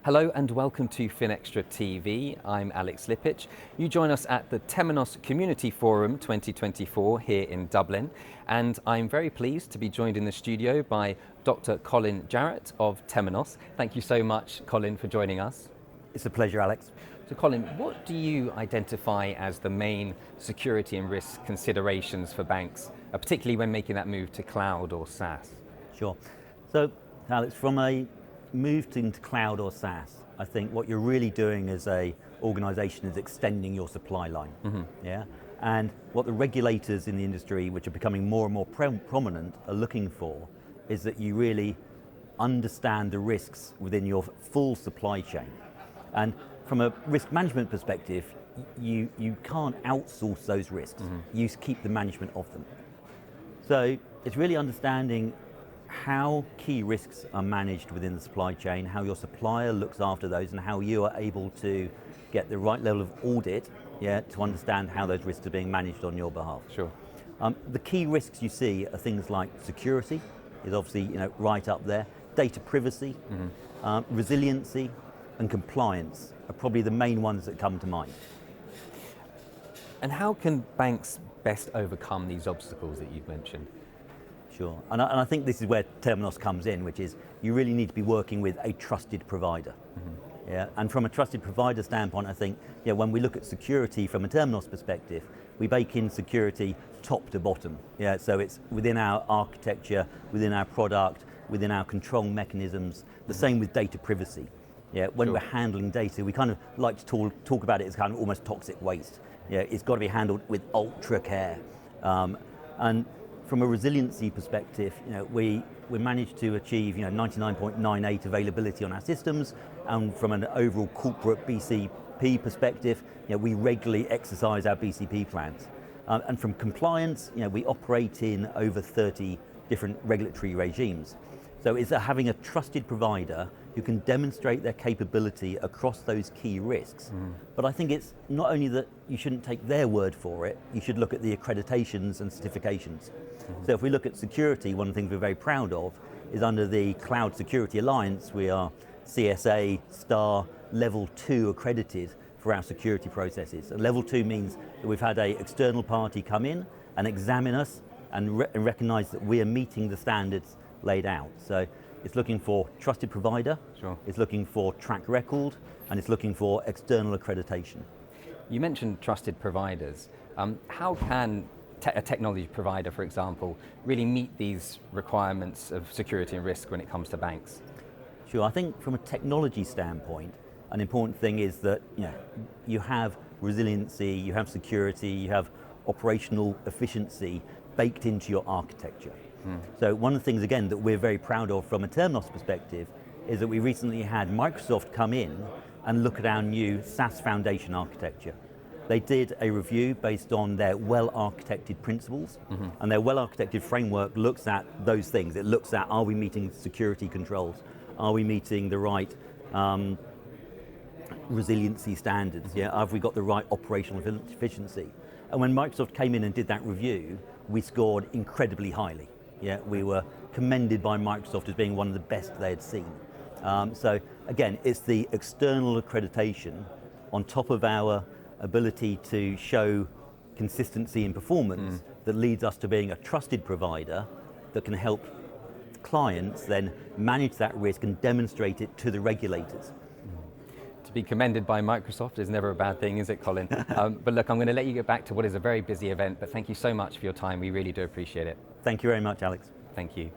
Hello and welcome to FinextraTV. I'm Alex Lippic. You join us at the Temenos Community Forum 2024 here in Dublin, and I'm very pleased to be joined in the studio by Dr. Colin Jarrett of Temenos. Thank you so much, Colin, for joining us. It's a pleasure, Alex. So Colin, what do you identify as the main security and risk considerations for banks, particularly when making that move to cloud or SaaS? Sure. So, Alex, from a move into cloud or SaaS, I think what you're really doing as a organization is extending your supply line. Yeah? And what the regulators in the industry, which are becoming more and more prominent, are looking for is that you really understand the risks within your full supply chain. And from a risk management perspective, you can't outsource those risks. You keep the management of them. So it's really understanding how key risks are managed within the supply chain, how your supplier looks after those, and how you are able to get the right level of audit, to understand how those risks are being managed on your behalf. Sure. The key risks you see are things like security, is obviously right up there, data privacy, resiliency, and compliance are probably the main ones that come to mind. And how can banks best overcome these obstacles that you've mentioned? Sure, and I think this is where Temenos comes in, which is you really need to be working with a trusted provider. And from a trusted provider standpoint, I think when we look at security from a Temenos perspective, we bake in security top to bottom. So it's within our architecture, within our product, within our control mechanisms. The same with data privacy. When we're handling data, we kind of like to talk about it as kind of almost toxic waste. It's got to be handled with ultra care. And from a resiliency perspective, we managed to achieve 99.98 availability on our systems, and from an overall corporate BCP perspective, we regularly exercise our BCP plans. And from compliance, we operate in over 30 different regulatory regimes. So it's having a trusted provider who can demonstrate their capability across those key risks. But I think it's not only that you shouldn't take their word for it, you should look at the accreditations and certifications. So if we look at security, one of the things we're very proud of is under the Cloud Security Alliance, we are CSA Star Level 2 accredited for our security processes. And Level 2 means that we've had an external party come in and examine us and recognize that we are meeting the standards laid out. So it's looking for trusted provider, it's looking for track record, and it's looking for external accreditation. You mentioned trusted providers. How can a technology provider, for example, really meet these requirements of security and risk when it comes to banks? Sure, I think from a technology standpoint, an important thing is that you have resiliency, you have security, you have operational efficiency baked into your architecture. So one of the things, again, that we're very proud of from a Temenos perspective is that we recently had Microsoft come in and look at our new SaaS foundation architecture. They did a review based on their well-architected principles, and their well-architected framework looks at those things. It looks at, are we meeting security controls? Are we meeting the right resiliency standards? Have we got the right operational efficiency? And when Microsoft came in and did that review, we scored incredibly highly. We were commended by Microsoft as being one of the best they had seen. So again, it's the external accreditation on top of our ability to show consistency in performance that leads us to being a trusted provider that can help clients then manage that risk and demonstrate it to the regulators. To be commended by Microsoft is never a bad thing, is it, Colin? But look, I'm going to let you get back to what is a very busy event, but thank you so much for your time. We really do appreciate it. Thank you very much, Alex. Thank you.